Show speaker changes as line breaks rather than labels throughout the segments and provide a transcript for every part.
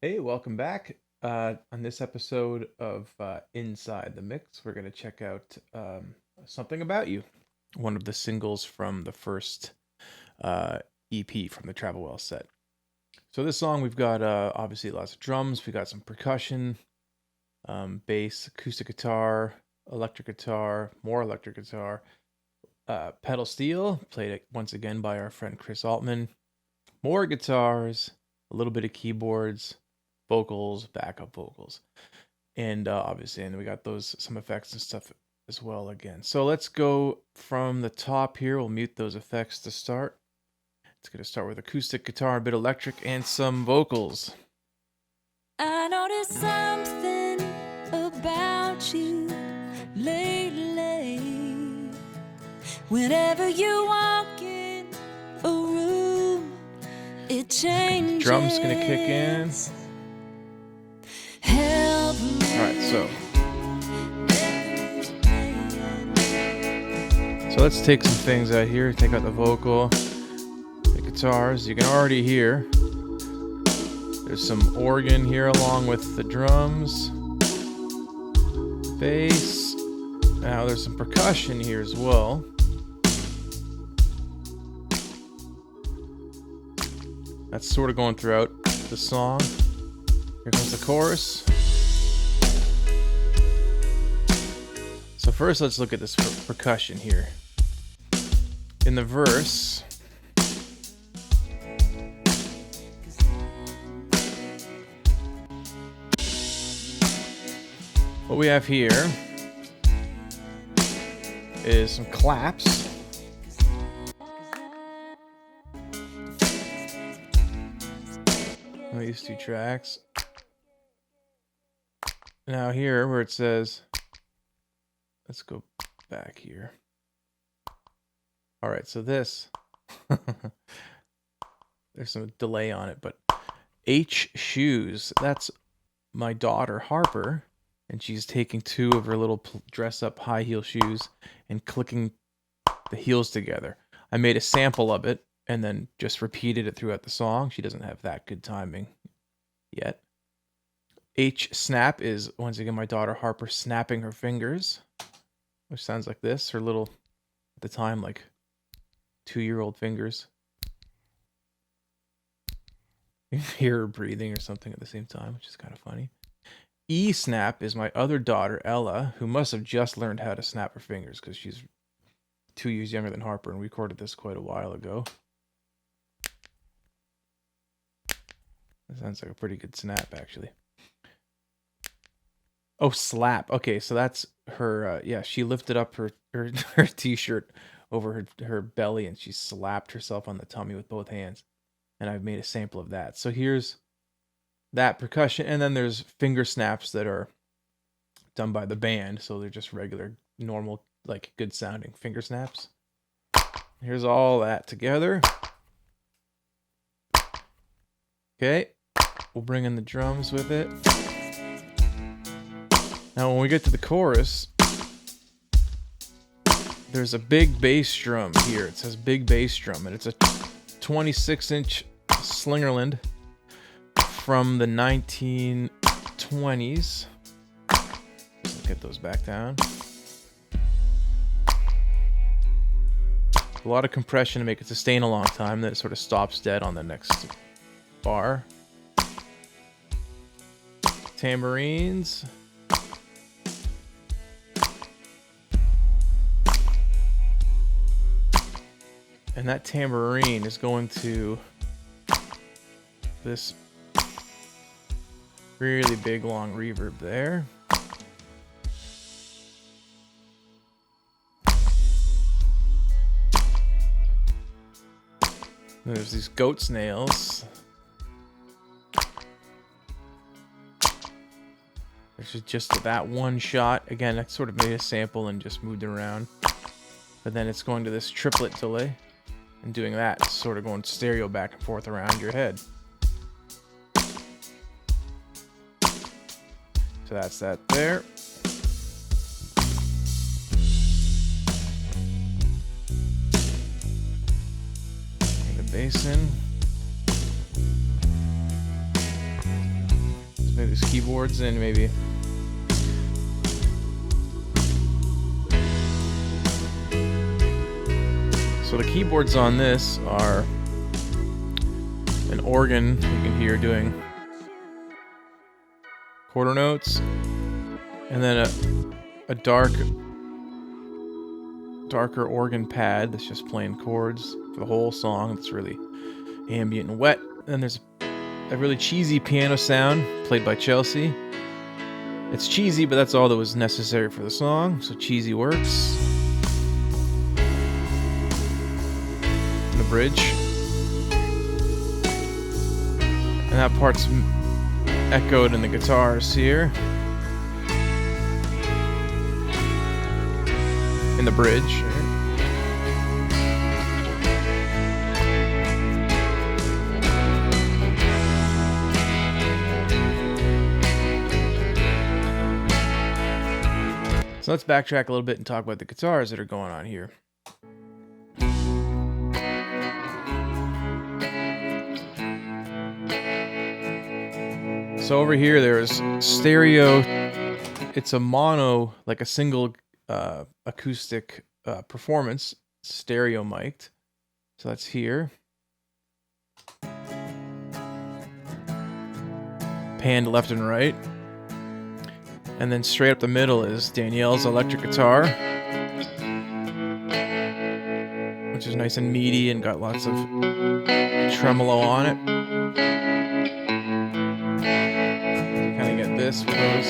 Hey, welcome back. On this episode of Inside the Mix, we're going to check out Something About You, one of the singles from the first uh, EP from the Travel Well set. So, this song, we've got obviously lots of drums, we got some percussion, bass, acoustic guitar, electric guitar, more electric guitar, pedal steel, played once again by our friend Chris Altman, more guitars, a little bit of keyboards, vocals, backup vocals, and obviously, and we got some effects and stuff as well again. So let's go from the top here. We'll mute those effects to start. It's going to start with acoustic guitar, a bit electric, and some vocals.
I noticed something about you lately. Whenever you walk in a room, it changes.
Drums gonna kick in. Alright, so let's take some things out here. Take out the vocal, the guitars. You can already hear there's some organ here along with the drums, bass. Now there's some percussion here as well. That's sort of going throughout the song. Here comes the chorus. So first, let's look at this percussion here. In the verse, what we have here is some claps. These two tracks. Now here where it says, let's go back here. All right, so this, there's some delay on it, but H shoes, that's my daughter Harper, and she's taking two of her little dress-up high heel shoes and clicking the heels together. I made a sample of it and then just repeated it throughout the song. She doesn't have that good timing yet. H snap is, once again, my daughter Harper snapping her fingers, which sounds like this. Her little, at the time, like 2-year-old fingers. You hear her breathing or something at the same time, which is kind of funny. E snap is my other daughter, Ella, who must have just learned how to snap her fingers because she's 2 years younger than Harper, and we recorded this quite a while ago. That sounds like a pretty good snap, actually. Oh, slap. Okay, so that's her, she lifted up her t-shirt over her belly, and she slapped herself on the tummy with both hands. And I've made a sample of that. So here's that percussion, and then there's finger snaps that are done by the band, so they're just regular, normal, like good sounding finger snaps. Here's all that together. Okay, we'll bring in the drums with it. Now when we get to the chorus, there's a big bass drum here. It says big bass drum, and it's a 26-inch Slingerland from the 1920s. Let's get those back down. A lot of compression to make it sustain a long time, then it sort of stops dead on the next bar. Tambourines. And that tambourine is going to this really big long reverb there. There's these goat snails. There's just that one shot. Again, I sort of made a sample and just moved it around. But then it's going to this triplet delay. And doing that, sort of going stereo back and forth around your head. So that's that there. And the bass in. Maybe there's keyboards in, maybe. So the keyboards on this are an organ you can hear doing quarter notes, and then a darker organ pad that's just playing chords for the whole song. It's really ambient and wet. Then there's a really cheesy piano sound played by Chelsea. It's cheesy, but that's all that was necessary for the song, so cheesy works. And the bridge. And that part's echoed in the guitars here. In the bridge. So let's backtrack a little bit and talk about the guitars that are going on here. So over here, there's stereo. It's a mono, like a single acoustic performance, stereo mic'd. So that's here. Panned left and right. And then straight up the middle is Danielle's electric guitar, which is nice and meaty and got lots of tremolo on it. Kind of get this for those.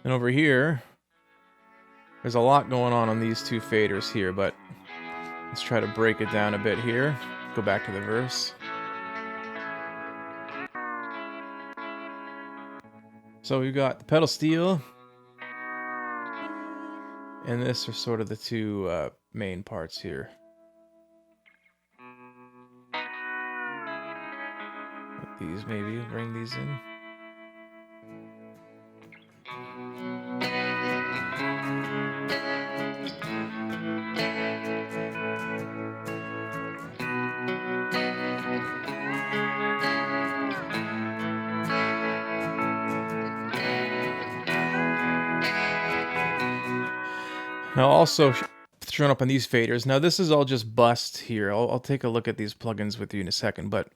And over here, there's a lot going on these two faders here, but let's try to break it down a bit here. Go back to the verse. So we've got the pedal steel, and this are sort of the two main parts here. These maybe, bring these in. Now also thrown up on these faders. Now this is all just bust here. I'll take a look at these plugins with you in a second, but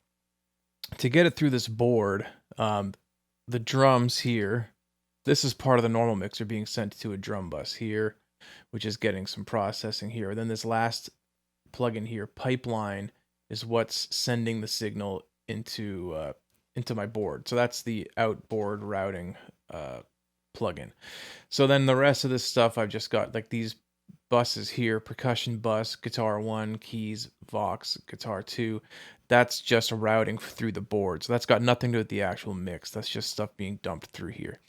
to get it through this board, the drums here, this is part of the normal mixer being sent to a drum bus here, which is getting some processing here. Then this last plugin here, pipeline, is what's sending the signal into my board. So that's the outboard routing plugin. So then the rest of this stuff, I've just got like these buses here: percussion bus, guitar 1, keys, Vox, guitar 2. That's just routing through the board. So that's got nothing to do with the actual mix. That's just stuff being dumped through here.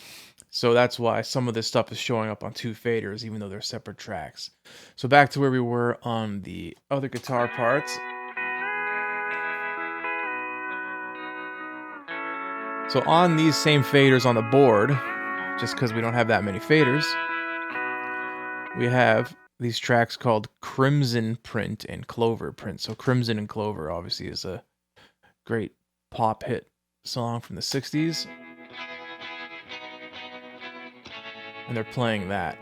So that's why some of this stuff is showing up on two faders, even though they're separate tracks. So back to where we were on the other guitar parts. So on these same faders on the board, just because we don't have that many faders, we have these tracks called Crimson Print and Clover Print. So Crimson and Clover obviously is a great pop hit song from the 60s. And they're playing that.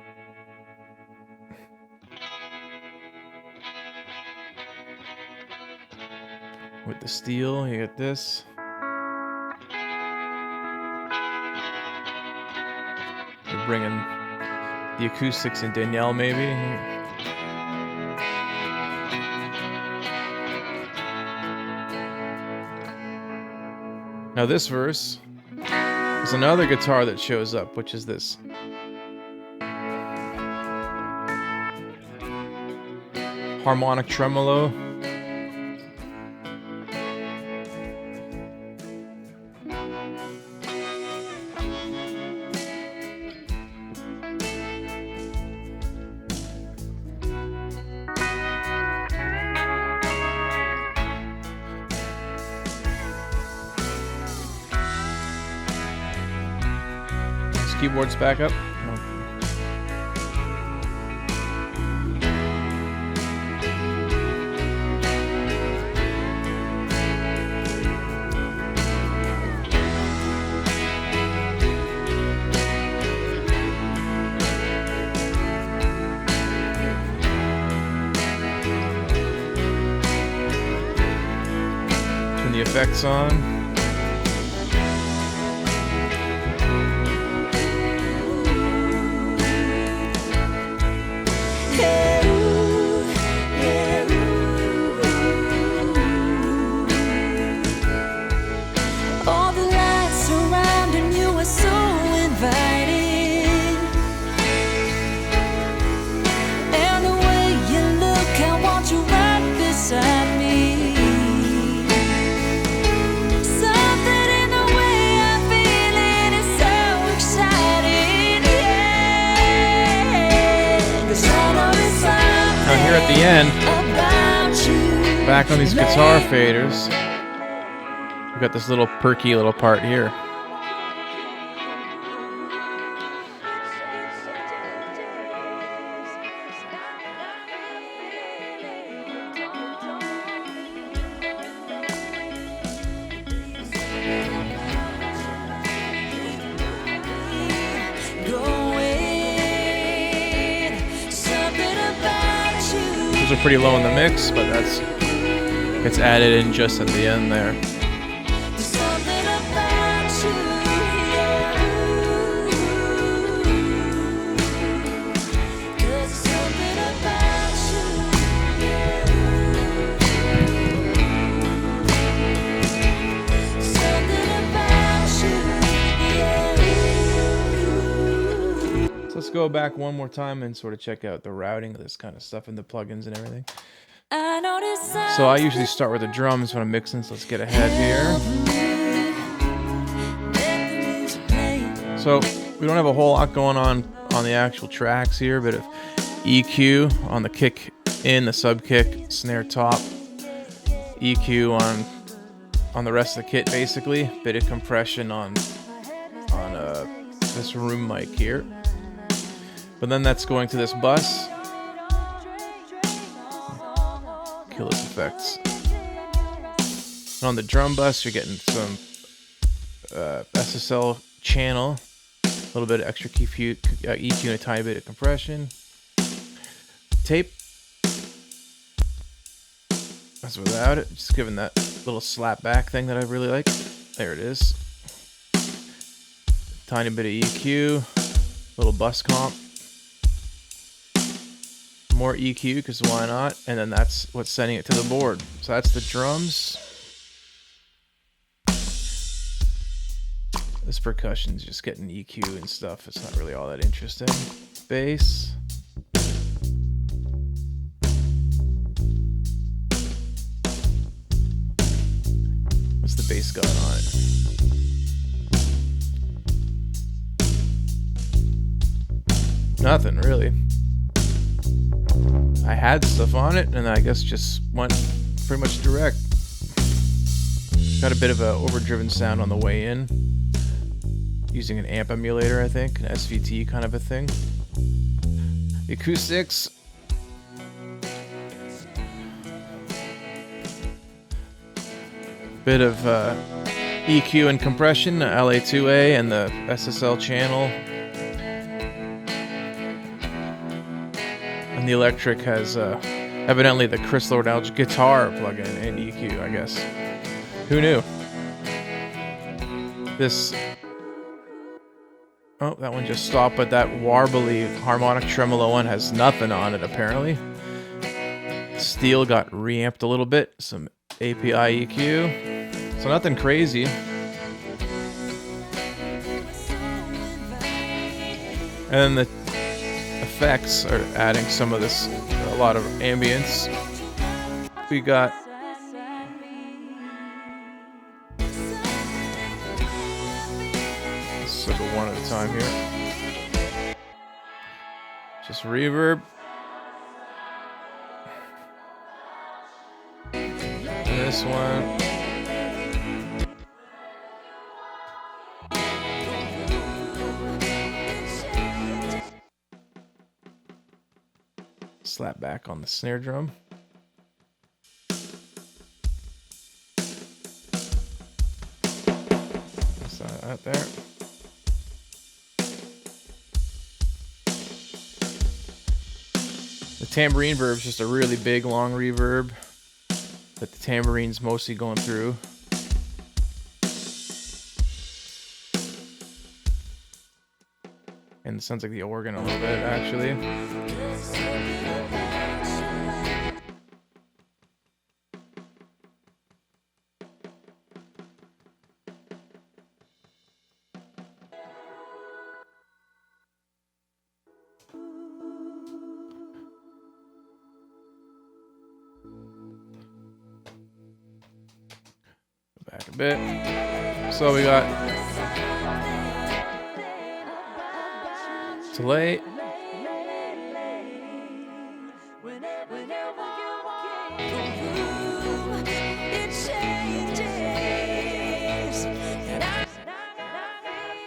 With the steel, you get this. We're bringing the acoustics in Danielle, maybe. Now this verse is another guitar that shows up, which is this. Harmonic tremolo. Keyboards back up. effects on.
All the lights surrounding you are so inviting, and the way you look, I want you right beside me. Something in the way I feel it is so exciting, yeah. 'Cause I know there's something
Now here at the end,
about you.
back on these guitar faders, we've got this little perky little part here. Those are pretty low in the mix, but it's added in just at the end there. Let's go back one more time and sort of check out the routing of this kind of stuff and the plugins and everything. So I usually start with the drums when I'm mixing, so let's get ahead here. So we don't have a whole lot going on the actual tracks here, but if EQ on the kick in, the sub kick, snare top, EQ on the rest of the kit basically, bit of compression on this room mic here. But then that's going to this bus. Kill those effects. And on the drum bus, you're getting some SSL channel, a little bit of extra EQ and a tiny bit of compression. Tape. That's without it. Just giving that little slap back thing that I really like. There it is. Tiny bit of EQ. Little bus comp. More EQ, because why not? And then that's what's sending it to the board. So that's the drums. This percussion's just getting EQ and stuff. It's not really all that interesting. Bass. What's the bass got on it? Nothing really. I had stuff on it, and I guess just went pretty much direct. Got a bit of a overdriven sound on the way in, using an amp emulator, I think, an SVT kind of a thing. The acoustics. Bit of EQ and compression, LA2A, and the SSL channel. And the electric has evidently the Chris Lord-Alge guitar plugin and EQ, I guess. Who knew? This... Oh, that one just stopped, but that warbly harmonic tremolo one has nothing on it, apparently. Steel got reamped a little bit. Some API EQ. So nothing crazy. And then the effects are adding some of this, a lot of ambience. We got let's look at one at a time here. Just reverb. And this one. Slap back on the snare drum. So that there. The tambourine reverb is just a really big long reverb that the tambouриne's mostly going through. And it sounds like the organ a little bit, actually. Back a bit. So we got delay.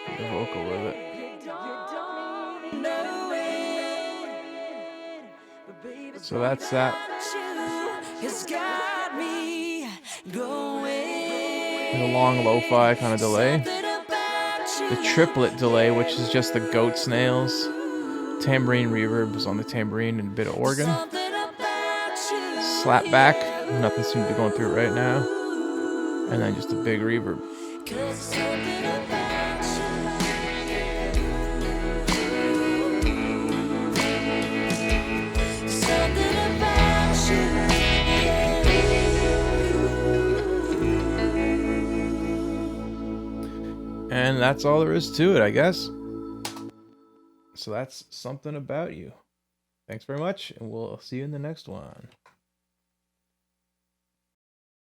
The vocal with it. So that's that. And a long lo-fi kind of delay. The triplet delay, which is just the goat snails. Tambourine reverb is on the tambourine and a bit of organ. Slap back, nothing seems to be going through it right now. And then just a big reverb. And that's all there is to it, I guess. So that's Something About You. Thanks very much, and we'll see you in the next one.